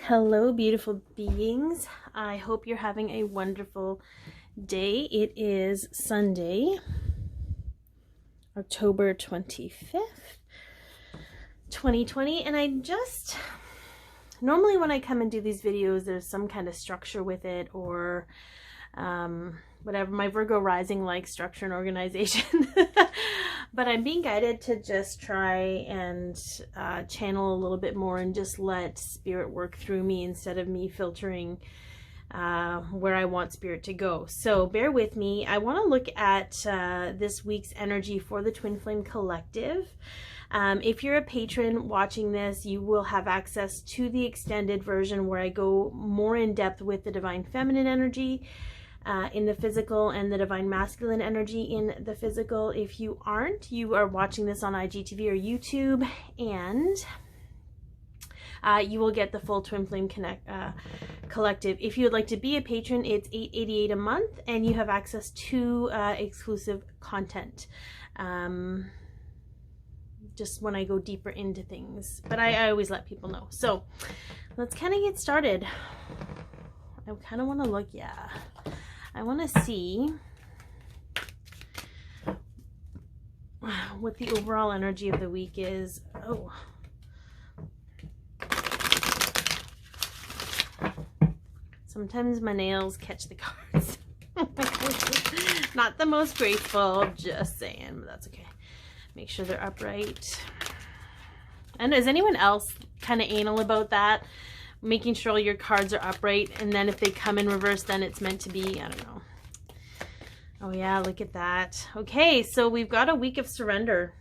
Hello, beautiful beings. I hope you're having a wonderful day. It is Sunday, October 25th, 2020, and normally when I come and do these videos, there's some kind of structure with it or whatever. My Virgo rising likes structure and organization. But I'm being guided to just try and channel a little bit more and just let spirit work through me instead of me filtering where I want spirit to go. So bear with me. I want to look at this week's energy for the Twinflame Collective. If you're a patron watching this, you will have access to the extended version where I go more in depth with the Divine Feminine energy in the physical and the Divine Masculine energy in the physical. If you aren't, you are watching this on IGTV or YouTube, and you will get the full Twinflame Collective. If you would like to be a patron, it's $8.88 a month, and you have access to exclusive content. Just when I go deeper into things, but I always let people know. So let's kind of get started. I kind of want to look, I want to see what the overall energy of the week is. Oh, sometimes my nails catch the cards. Not the most graceful, just saying, but that's okay. Make sure they're upright. And is anyone else kind of anal about that? Making sure all your cards are upright, and then if they come in reverse, then it's meant to be. I don't know. Oh yeah, look at that. Okay, so we've got a week of surrender.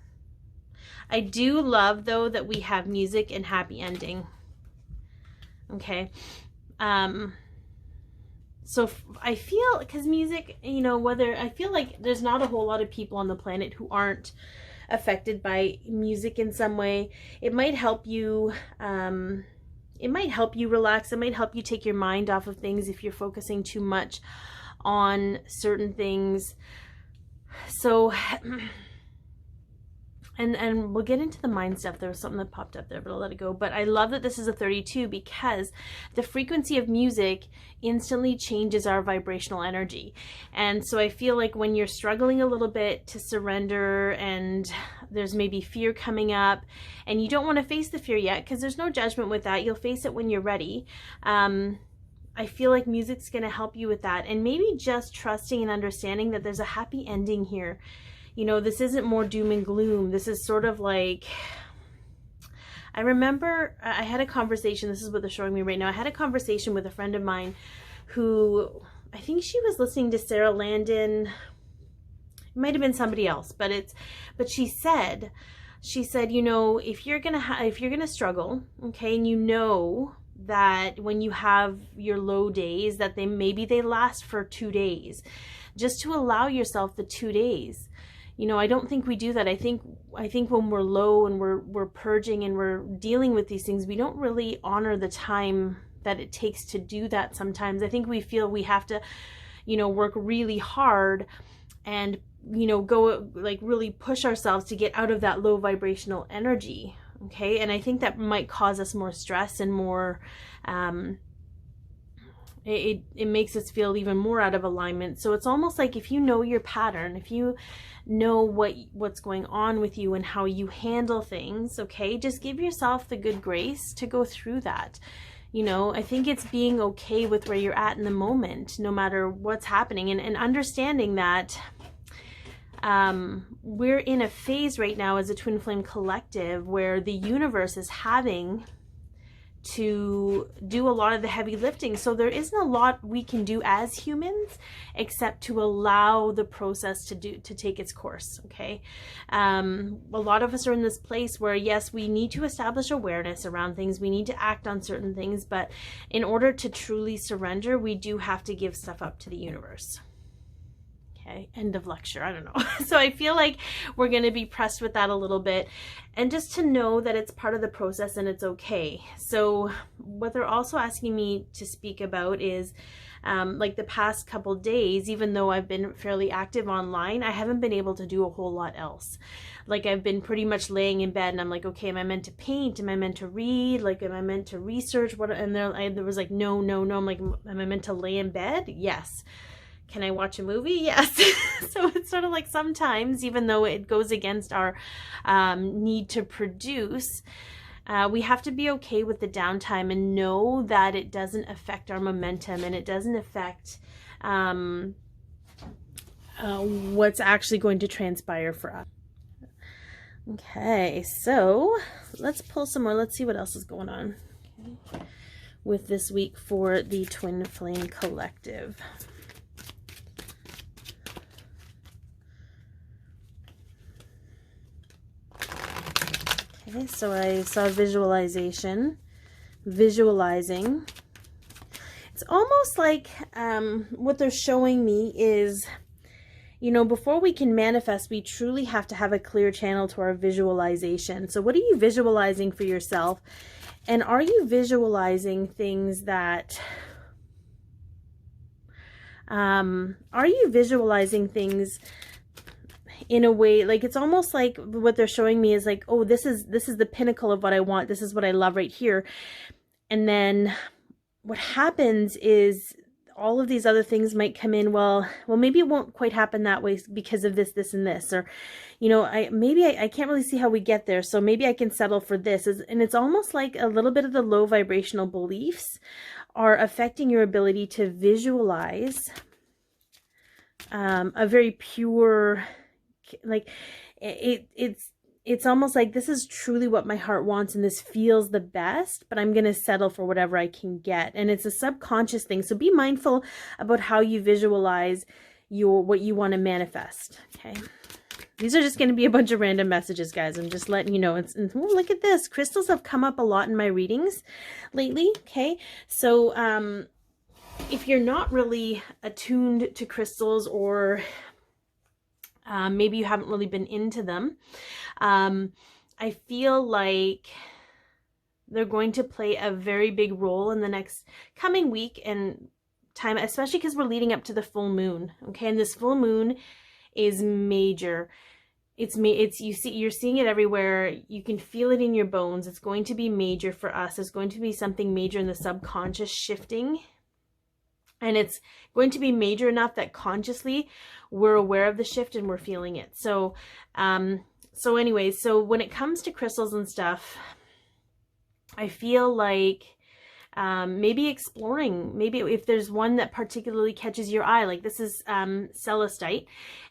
I do love, though, that we have music and happy ending. Okay. So I feel, because music, you know, I feel like there's not a whole lot of people on the planet who aren't affected by music in some way. It might help you relax. It might help you take your mind off of things if you're focusing too much on certain things. So and we'll get into the mind stuff. There was something that popped up there, but I'll let it go. But I love that this is a 32 because the frequency of music instantly changes our vibrational energy. And so I feel like when you're struggling a little bit to surrender and there's maybe fear coming up and you don't want to face the fear yet, because there's no judgment with that. You'll face it when you're ready. I feel like music's going to help you with that. And maybe just trusting and understanding that there's a happy ending here. You know, this isn't more doom and gloom. This is sort of like, I remember I had a conversation, this is what they're showing me right now. I had a conversation with a friend of mine who, I think she was listening to Sarah Landon. It might have been somebody else, but she said, you know, if you're going to struggle, okay, and you know that when you have your low days that maybe they last for 2 days, just to allow yourself the 2 days. You know, I don't think we do that. I think when we're low and we're purging and we're dealing with these things, we don't really honor the time that it takes to do that sometimes. I think we feel we have to, you know, work really hard and, you know, go like really push ourselves to get out of that low vibrational energy. Okay. And I think that might cause us more stress and more, it makes us feel even more out of alignment. So it's almost like if you know your pattern, if you know what's going on with you and how you handle things, okay, just give yourself the good grace to go through that. You know, I think it's being okay with where you're at in the moment, no matter what's happening, and understanding that we're in a phase right now as a Twinflame Collective where the universe is having to do a lot of the heavy lifting. So there isn't a lot we can do as humans except to allow the process to take its course. Okay. A lot of us are in this place where, yes, we need to establish awareness around things. We need to act on certain things, but in order to truly surrender, we do have to give stuff up to the universe. Okay, end of lecture. I don't know. So I feel like we're going to be pressed with that a little bit, and just to know that it's part of the process and it's okay. So what they're also asking me to speak about is Like the past couple days, even though I've been fairly active online, I haven't been able to do a whole lot else. Like I've been pretty much laying in bed and I'm like, okay, am I meant to paint? Am I meant to read? Like, am I meant to research? What? And there was like, no. I'm like, am I meant to lay in bed? Yes. Can I watch a movie? Yes. So it's sort of like sometimes, even though it goes against our need to produce, we have to be okay with the downtime and know that it doesn't affect our momentum and it doesn't affect what's actually going to transpire for us. Okay, so let's pull some more. Let's see what else is going on with this week for the Twin Flame Collective. Okay, so I saw visualizing. It's almost like what they're showing me is, you know, before we can manifest, we truly have to have a clear channel to our visualization. So what are you visualizing for yourself? And are you visualizing things that, in a way, like it's almost like what they're showing me is like, oh, this is the pinnacle of what I want. This is what I love right here. And then what happens is all of these other things might come in. Well, maybe it won't quite happen that way because of this, and this, or, you know, I can't really see how we get there. So maybe I can settle for this. And it's almost like a little bit of the low vibrational beliefs are affecting your ability to visualize a very pure, like it's almost like this is truly what my heart wants and this feels the best, but I'm going to settle for whatever I can get. And it's a subconscious thing. So be mindful about how you visualize what you want to manifest. Okay. These are just going to be a bunch of random messages, guys. I'm just letting you know. Oh, look at this. Crystals have come up a lot in my readings lately. Okay. So, if you're not really attuned to crystals, or maybe you haven't really been into them, I feel like they're going to play a very big role in the next coming week and time, especially because we're leading up to the full moon. Okay, and this full moon is major. You're seeing it everywhere. You can feel it in your bones. It's going to be major for us. There's going to be something major in the subconscious shifting. And it's going to be major enough that consciously we're aware of the shift and we're feeling it. So, anyways, so when it comes to crystals and stuff, I feel like maybe exploring, maybe if there's one that particularly catches your eye, like this is celestite.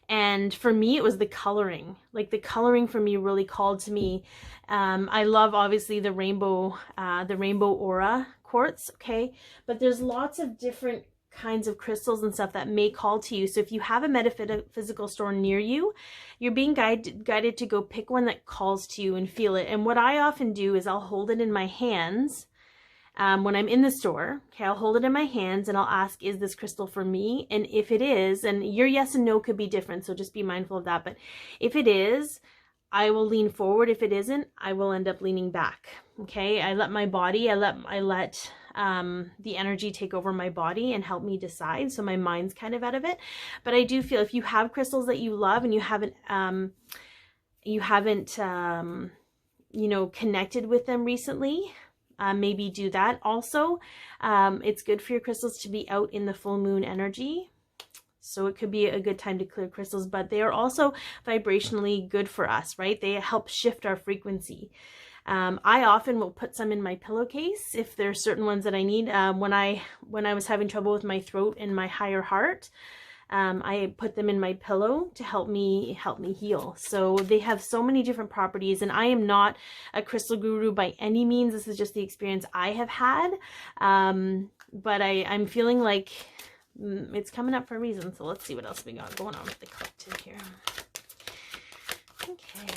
And for me, it was the coloring. Like the coloring for me really called to me. I love obviously the rainbow aura quartz. Okay. But there's lots of different kinds of crystals and stuff that may call to you. So if you have a metaphysical store near you, you're being guided to go pick one that calls to you and feel it. And what I often do is I'll hold it in my hands when I'm in the store. Okay, I'll hold it in my hands and I'll ask, is this crystal for me? And if it is, and your yes and no could be different, so just be mindful of that. But if it is, I will lean forward. If it isn't, I will end up leaning back. Okay, I let my body, I let the energy take over my body and help me decide. So my mind's kind of out of it. But I do feel if you have crystals that you love and you haven't connected with them recently, maybe do that. Also, it's good for your crystals to be out in the full moon energy. So it could be a good time to clear crystals, but they are also vibrationally good for us, right? They help shift our frequency. I often will put some in my pillowcase if there's certain ones that I need. When I was having trouble with my throat and my higher heart, I put them in my pillow to help me heal. So they have so many different properties, and I am not a crystal guru by any means. This is just the experience I have had. But I'm feeling like it's coming up for a reason. So let's see what else we got going on with the collective here. Okay.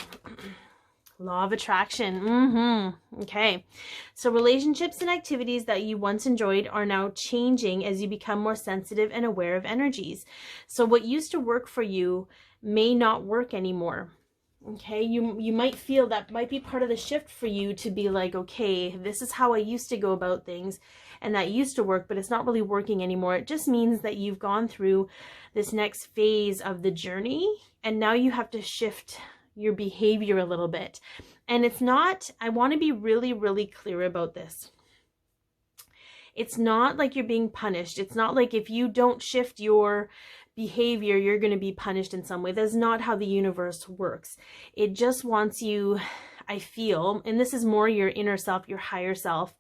Law of attraction. Okay. So relationships and activities that you once enjoyed are now changing as you become more sensitive and aware of energies. So what used to work for you may not work anymore. Okay, you might feel that might be part of the shift for you to be like, okay, this is how I used to go about things, and that used to work, but it's not really working anymore. It just means that you've gone through this next phase of the journey, and now you have to shift your behavior a little bit. And it's not, I want to be really, really clear about this. It's not like you're being punished. It's not like if you don't shift your behavior, you're going to be punished in some way. That's not how the universe works. It just wants you, I feel, and this is more your inner self, your higher self,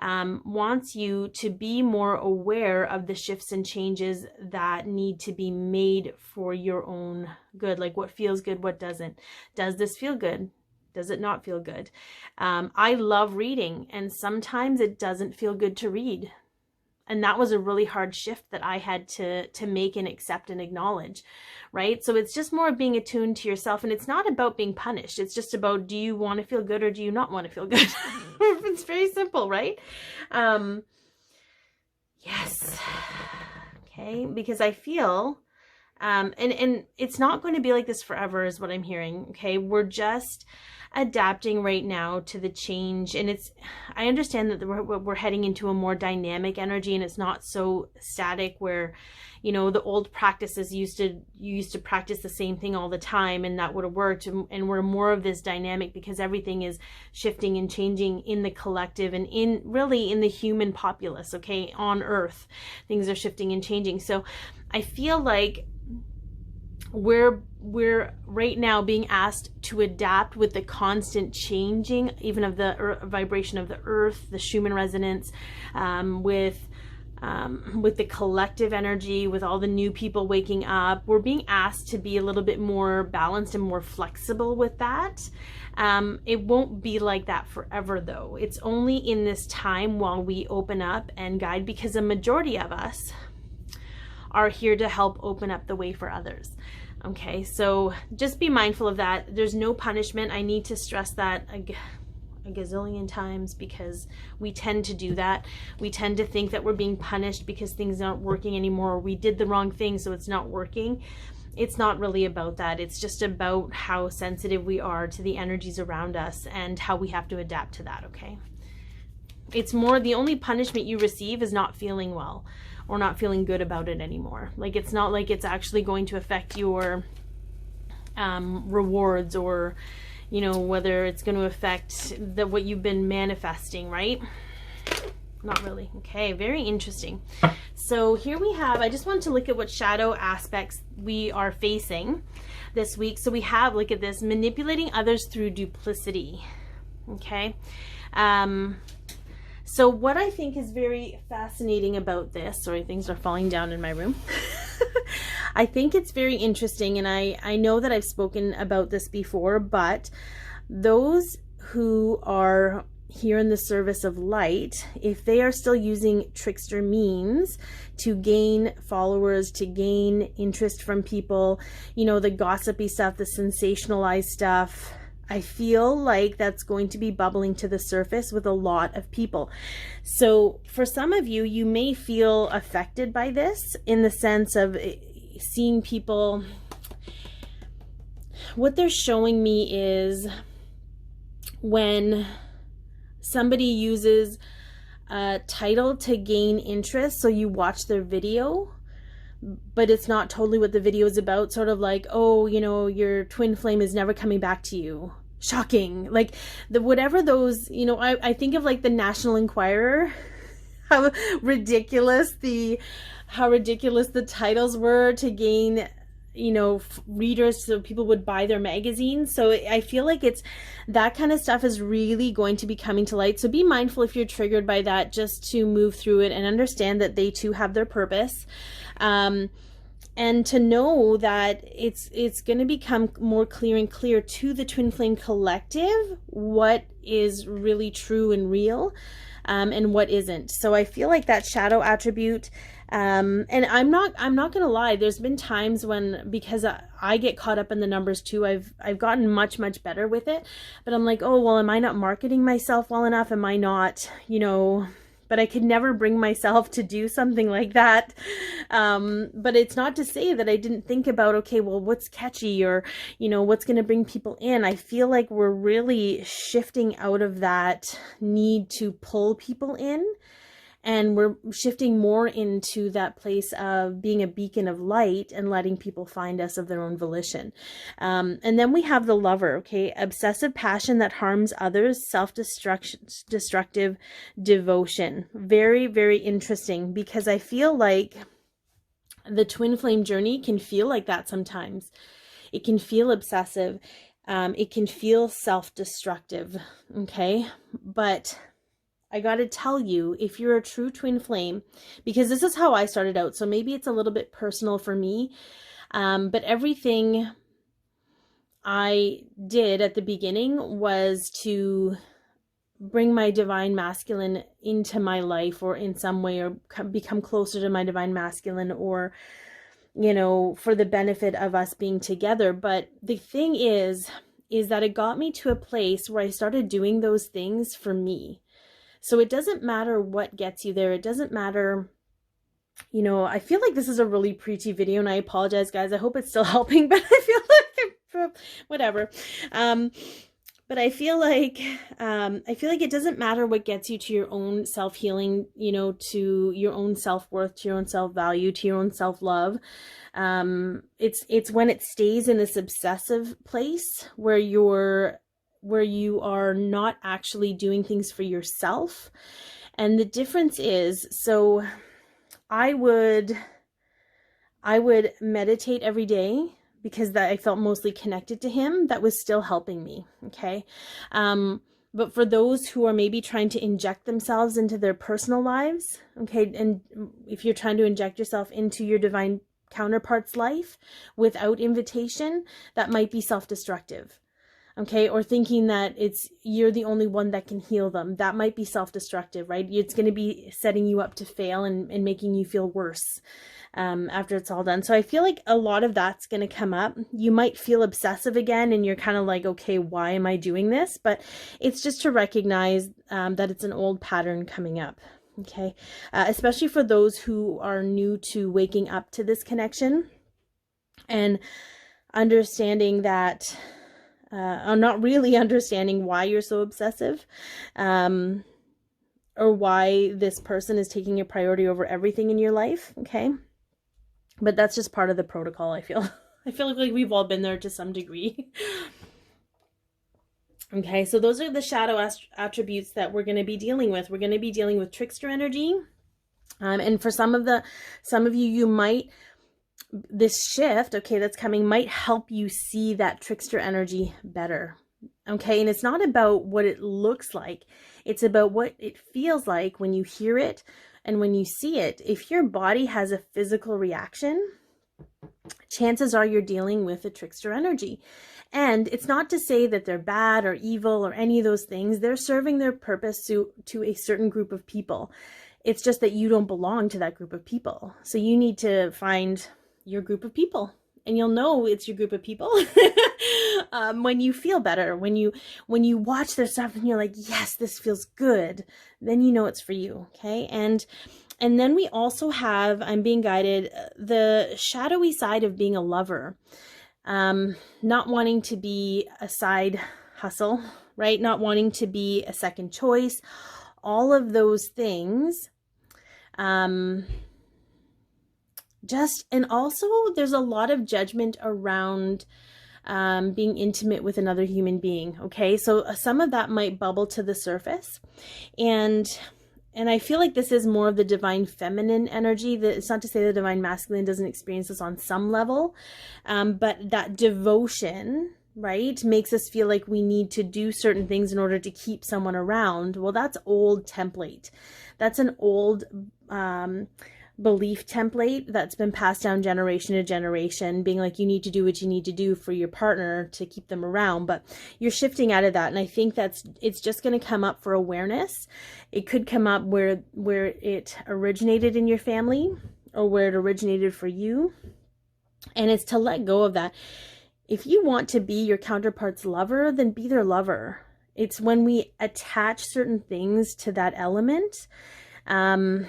wants you to be more aware of the shifts and changes that need to be made for your own good. Like what feels good, what doesn't. Does this feel good? Does it not feel good? I love reading, and sometimes it doesn't feel good to read. And that was a really hard shift that I had to make and accept and acknowledge, right? So it's just more being attuned to yourself, and it's not about being punished. It's just about, do you want to feel good or do you not want to feel good? It's very simple, right? Yes. Okay, because I feel, and it's not going to be like this forever is what I'm hearing, okay? We're just adapting right now to the change, and I understand that we're heading into a more dynamic energy, and it's not so static where, you know, the old practices you used to practice the same thing all the time and that would have worked, and we're more of this dynamic because everything is shifting and changing in the collective and in the human populace, okay, on earth things are shifting and changing. So I feel like we're right now being asked to adapt with the constant changing, even of the vibration of the earth, the Schumann resonance, with the collective energy, with all the new people waking up. We're being asked to be a little bit more balanced and more flexible with that. It won't be like that forever though. It's only in this time while we open up and guide, because a majority of us are here to help open up the way for others. Okay, so just be mindful of that. There's no punishment. I need to stress that a gazillion times, because we tend to do that. We tend to think that we're being punished because things aren't working anymore, or we did the wrong thing so it's not working. It's not really about that. It's just about how sensitive we are to the energies around us and how we have to adapt to that, okay? It's more, the only punishment you receive is not feeling well or not feeling good about it anymore. Like, it's not like it's actually going to affect your rewards, or, you know, whether it's going to affect what you've been manifesting, right? Not really. Okay, very interesting. So here we have, I just wanted to look at what shadow aspects we are facing this week. So we have, look at this, manipulating others through duplicity. Okay. So what I think is very fascinating about this, sorry, things are falling down in my room. I think it's very interesting, and I know that I've spoken about this before, but those who are here in the service of light, if they are still using trickster means to gain followers, to gain interest from people, you know, the gossipy stuff, the sensationalized stuff, I feel like that's going to be bubbling to the surface with a lot of people. So for some of you, you may feel affected by this in the sense of seeing people. What they're showing me is when somebody uses a title to gain interest, so you watch their video, but it's not totally what the video is about, sort of like, oh, you know, your twin flame is never coming back to you. Shocking. Like, whatever those, you know, I think of like the National Enquirer, how ridiculous the titles were to gain, you know, readers, so people would buy their magazines. So I feel like it's that kind of stuff is really going to be coming to light. So be mindful if you're triggered by that, just to move through it and understand that they too have their purpose. And to know that it's going to become more clear and clear to the Twin Flame Collective what is really true and real, and what isn't. So I feel like that shadow attribute, and I'm not going to lie, there's been times when, because I get caught up in the numbers too, I've gotten much better with it, but I'm like, oh well, am I not marketing myself well enough? Am I not, you know, but I could never bring myself to do something like that. But it's not to say that I didn't think about, okay, well, what's catchy, or, you know, what's going to bring people in. I feel like we're really shifting out of that need to pull people in, and we're shifting more into that place of being a beacon of light and letting people find us of their own volition. And then we have the lover, okay? Obsessive passion that harms others, self-destructive devotion. Very, very interesting, because I feel like the twin flame journey can feel like that sometimes. It can feel obsessive. It can feel self-destructive, okay? But I got to tell you, if you're a true twin flame, because this is how I started out, so maybe it's a little bit personal for me, but everything I did at the beginning was to bring my divine masculine into my life, or in some way, or become closer to my divine masculine, or, you know, for the benefit of us being together. But the thing is that it got me to a place where I started doing those things for me. So it doesn't matter what gets you there. It doesn't matter, you know, I feel like this is a really preachy video, and I apologize, guys. I hope it's still helping, but I feel like whatever. But I feel like it doesn't matter what gets you to your own self-healing, you know, to your own self-worth, to your own self-value, to your own self-love. It's when it stays in this obsessive place where you are not actually doing things for yourself. And the difference is, so I would meditate every day, because that I felt mostly connected to him. That was still helping me, okay? But for those who are maybe trying to inject themselves into their personal lives, okay, and if you're trying to inject yourself into your divine counterpart's life without invitation, that might be self-destructive. Okay, or thinking that you're the only one that can heal them. That might be self-destructive, right? It's going to be setting you up to fail and making you feel worse after it's all done. So I feel like a lot of that's going to come up. You might feel obsessive again, and you're kind of like, okay, why am I doing this? But it's just to recognize that it's an old pattern coming up. Okay, especially for those who are new to waking up to this connection and understanding that. I'm not really understanding why you're so obsessive, or why this person is taking a priority over everything in your life. Okay. But that's just part of the protocol. I feel like we've all been there to some degree. Okay. So those are the shadow attributes that we're going to be dealing with. We're going to be dealing with trickster energy. And for some of you might, this shift, okay, that's coming might help you see that trickster energy better. Okay. And it's not about what it looks like. It's about what it feels like when you hear it and when you see it. If your body has a physical reaction, chances are you're dealing with a trickster energy. And it's not to say that they're bad or evil or any of those things. They're serving their purpose to a certain group of people. It's just that you don't belong to that group of people. So you need to find your group of people, and you'll know it's your group of people when you feel better, when you watch their stuff and you're like, yes, this feels good, then you know it's for you. Okay. And then we also have, I'm being guided, the shadowy side of being a lover, not wanting to be a side hustle, right? Not wanting to be a second choice, all of those things. And also there's a lot of judgment around being intimate with another human being. Okay. So some of that might bubble to the surface, and I feel like this is more of the divine feminine energy. That it's not to say the divine masculine doesn't experience this on some level, but that devotion, right, makes us feel like we need to do certain things in order to keep someone around. Well, that's old template. That's an old belief template that's been passed down generation to generation, being like, you need to do what you need to do for your partner to keep them around. But you're shifting out of that, and I think it's just going to come up for awareness. It could come up where it originated in your family, or where it originated for you, and it's to let go of that. If you want to be your counterpart's lover, then be their lover. It's when we attach certain things to that element And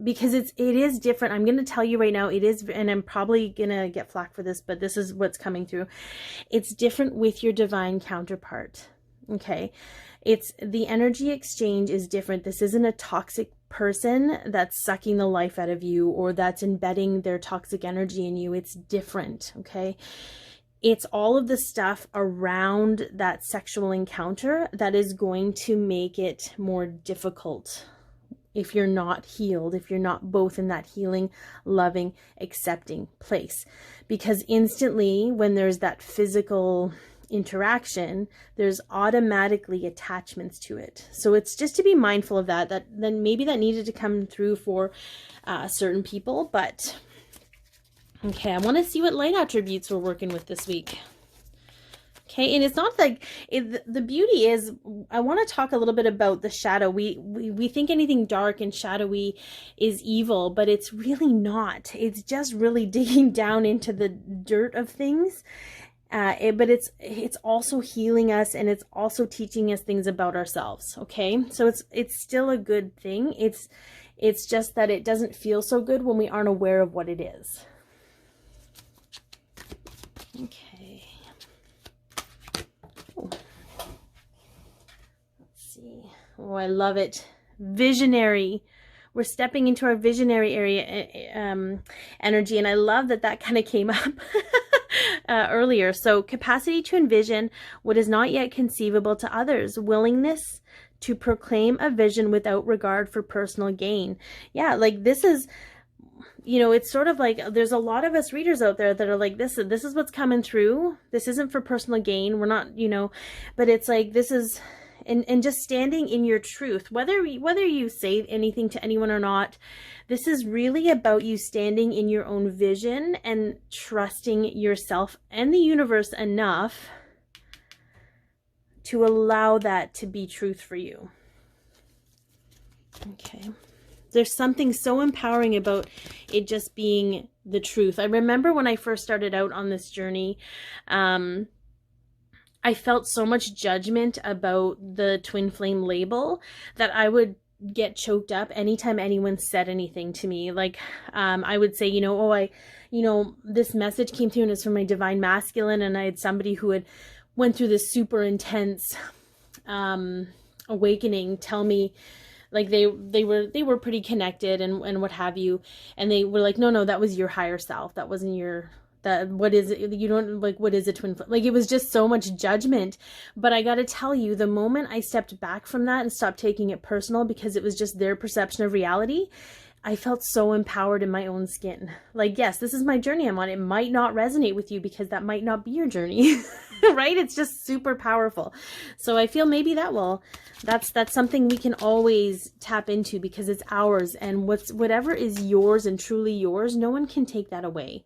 because it is different, I'm going to tell you right now, it is, and I'm probably going to get flack for this, but this is what's coming through. It's different with your divine counterpart. Okay. It's the energy exchange is different. This isn't a toxic person that's sucking the life out of you or that's embedding their toxic energy in you. It's different. Okay. It's all of the stuff around that sexual encounter that is going to make it more difficult if you're not healed, if you're not both in that healing, loving, accepting place. Because instantly when there's that physical interaction, there's automatically attachments to it. So it's just to be mindful of that, then maybe that needed to come through for certain people. But okay, I want to see what light attributes we're working with this week. Okay, and it's not like the beauty is, I want to talk a little bit about the shadow. We think anything dark and shadowy is evil, but it's really not. It's just really digging down into the dirt of things. But it's also healing us, and it's also teaching us things about ourselves. Okay, so it's still a good thing. It's just that it doesn't feel so good when we aren't aware of what it is. Okay. Oh, I love it. Visionary. We're stepping into our visionary area energy, and I love that kind of came up earlier. So capacity to envision what is not yet conceivable to others, willingness to proclaim a vision without regard for personal gain. Yeah, like this is, it's sort of like there's a lot of us readers out there that are like, this is what's coming through. This isn't for personal gain. We're not, but it's like, this is, and just standing in your truth, whether you say anything to anyone or not, this is really about you standing in your own vision and trusting yourself and the universe enough to allow that to be truth for you. Okay. There's something so empowering about it just being the truth. I remember when I first started out on this journey, I felt so much judgment about the Twinflame label that I would get choked up anytime anyone said anything to me. Like, I would say, this message came through and it's from my divine masculine, and I had somebody who had went through this super intense awakening tell me, like they were pretty connected and what have you, and they were like, no, that was your higher self, that wasn't your, what is it, you don't, like, what is a twin flame? Like, it was just so much judgment. But I got to tell you, the moment I stepped back from that and stopped taking it personal, because it was just their perception of reality, I felt so empowered in my own skin. Like, yes, this is my journey I'm on. It might not resonate with you because that might not be your journey, right? It's just super powerful. So I feel maybe that's something we can always tap into because it's ours, and whatever is yours and truly yours, no one can take that away.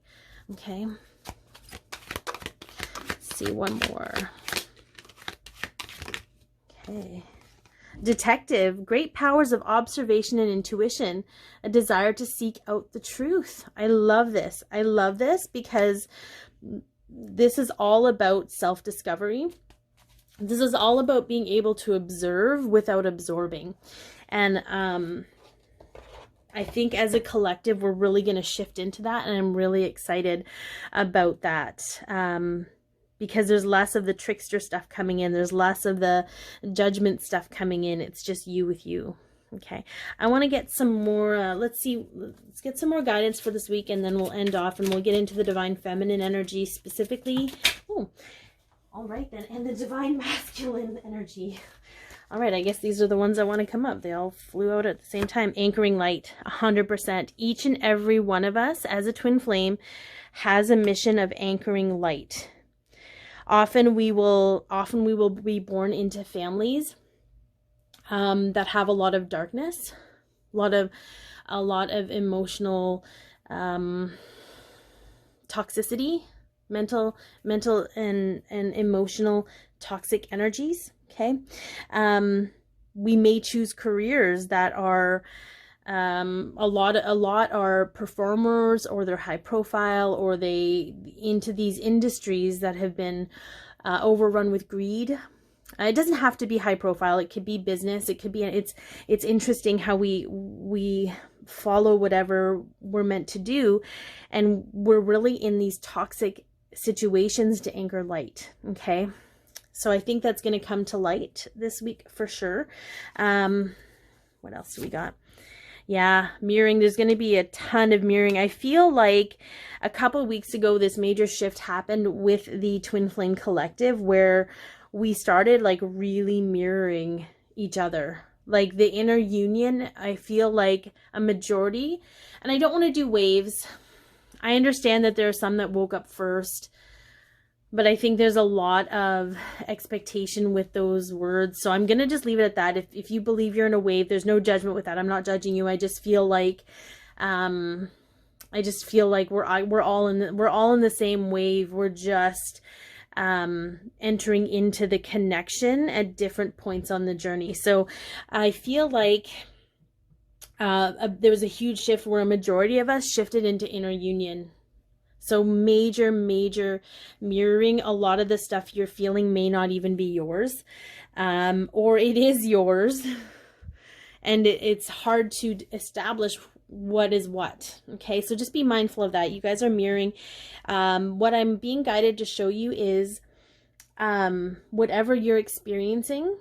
Okay. Let's see one more. Okay. Detective, great powers of observation and intuition, a desire to seek out the truth. I love this. I love this because this is all about self-discovery. This is all about being able to observe without absorbing. And I think as a collective, we're really going to shift into that. And I'm really excited about that. Because there's less of the trickster stuff coming in. There's less of the judgment stuff coming in. It's just you with you. Okay. I want to get some more, let's get some more guidance for this week, and then we'll end off and we'll get into the divine feminine energy specifically. Oh, all right then. And the divine masculine energy. All right, I guess these are the ones I want to come up. They all flew out at the same time. Anchoring light, 100%. Each and every one of us as a twin flame has a mission of anchoring light. Often we will be born into families that have a lot of darkness, a lot of emotional toxicity, mental and emotional toxic energies. Okay. We may choose careers that are, a lot are performers, or they're high profile, or they into these industries that have been overrun with greed. It doesn't have to be high profile. It could be business. It could be, it's interesting how we follow whatever we're meant to do. And we're really in these toxic situations to anchor light. Okay. So I think that's going to come to light this week for sure. What else do we got? Yeah, mirroring. There's going to be a ton of mirroring. I feel like a couple of weeks ago, this major shift happened with the Twinflame collective where we started like really mirroring each other. Like the inner union, I feel like a majority, and I don't want to do waves. I understand that there are some that woke up first, but I think there's a lot of expectation with those words. So I'm going to just leave it at that. If you believe you're in a wave, there's no judgment with that. I'm not judging you. I just feel like, we're all in the same wave. We're just, entering into the connection at different points on the journey. So I feel like, there was a huge shift where a majority of us shifted into inner union. So major mirroring. A lot of the stuff you're feeling may not even be yours, or it is yours. And it's hard to establish what is what. Okay, so just be mindful of that. You guys are mirroring. What I'm being guided to show you is whatever you're experiencing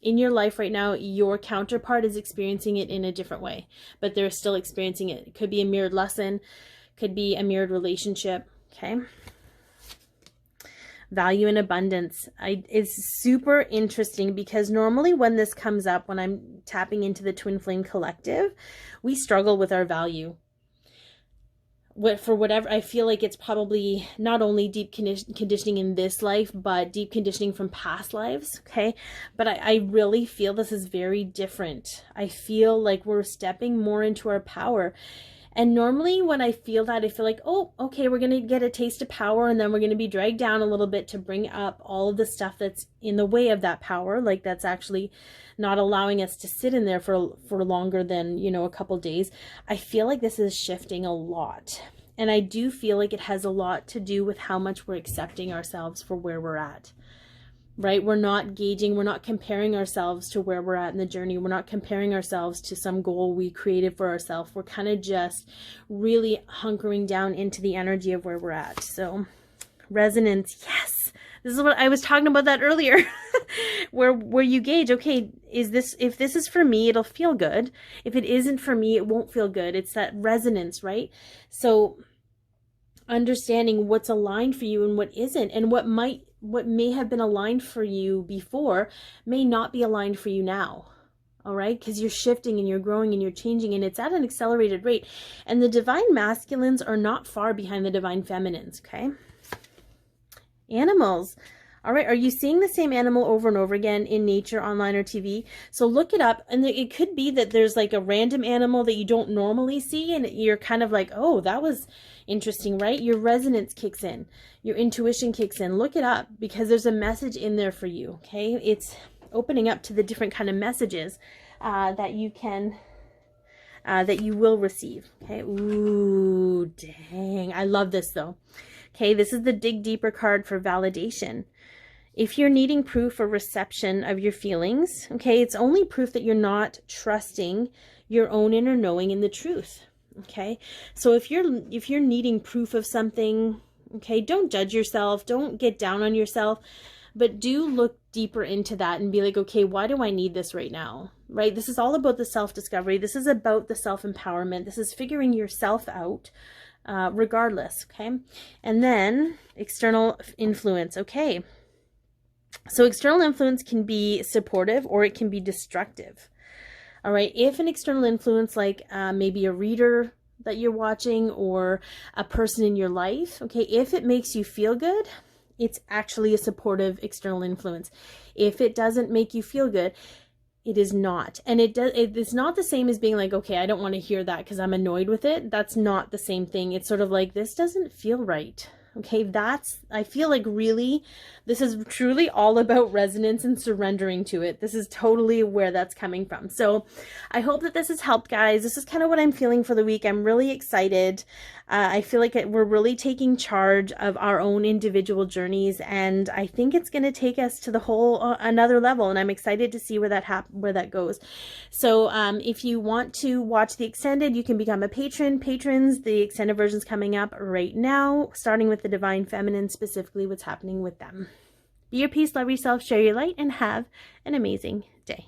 in your life right now, your counterpart is experiencing it in a different way, but they're still experiencing it. It could be a mirrored lesson, could be a mirrored relationship. Okay. Value and abundance. It's super interesting because normally when this comes up, when I'm tapping into the Twinflame collective, we struggle with our value. For whatever, I feel like it's probably not only deep conditioning in this life, but deep conditioning from past lives. Okay. But I really feel this is very different. I feel like we're stepping more into our power. And normally when I feel that, I feel like, oh, okay, we're going to get a taste of power, and then we're going to be dragged down a little bit to bring up all of the stuff that's in the way of that power. Like that's actually not allowing us to sit in there for longer than, a couple days. I feel like this is shifting a lot. And I do feel like it has a lot to do with how much we're accepting ourselves for where we're at. Right? We're not gauging, we're not comparing ourselves to where we're at in the journey. We're not comparing ourselves to some goal we created for ourselves. We're kind of just really hunkering down into the energy of where we're at. So resonance, yes. This is what I was talking about that earlier, where you gauge, okay, if this is for me, it'll feel good. If it isn't for me, it won't feel good. It's that resonance, right? So understanding what's aligned for you and what isn't, and what may have been aligned for you before may not be aligned for you now. All right. Because you're shifting and you're growing and you're changing, and it's at an accelerated rate. And the divine masculines are not far behind the divine feminines. Okay. Animals. All right. Are you seeing the same animal over and over again in nature, online, or TV? So look it up. And it could be that there's like a random animal that you don't normally see, and you're kind of like, oh, that was interesting, right? Your resonance kicks in. Your intuition kicks in. Look it up, because there's a message in there for you. Okay. It's opening up to the different kind of messages that you can, that you will receive. Okay. Ooh, dang. I love this though. Okay. This is the Dig Deeper card for validation. If you're needing proof or reception of your feelings, okay, it's only proof that you're not trusting your own inner knowing in the truth. Okay. So if you're needing proof of something, okay, don't judge yourself. Don't get down on yourself, but do look deeper into that and be like, okay, why do I need this right now? Right? This is all about the self-discovery. This is about the self-empowerment. This is figuring yourself out, regardless. Okay. And then external influence. Okay. So external influence can be supportive or it can be destructive. All right. If an external influence, like maybe a reader that you're watching or a person in your life, okay, if it makes you feel good, it's actually a supportive external influence. If it doesn't make you feel good, it is not. And it's not the same as being like, okay, I don't want to hear that because I'm annoyed with it. That's not the same thing. It's sort of like, this doesn't feel right. Okay, I feel like really, this is truly all about resonance and surrendering to it. This is totally where that's coming from. So I hope that this has helped, guys. This is kind of what I'm feeling for the week. I'm really excited. I feel like we're really taking charge of our own individual journeys, and I think it's going to take us to the whole another level, and I'm excited to see where that goes. So if you want to watch the extended, you can become a patron. Patrons, the extended version's coming up right now, starting with the Divine Feminine, specifically what's happening with them. Be your peace, love yourself, share your light, and have an amazing day.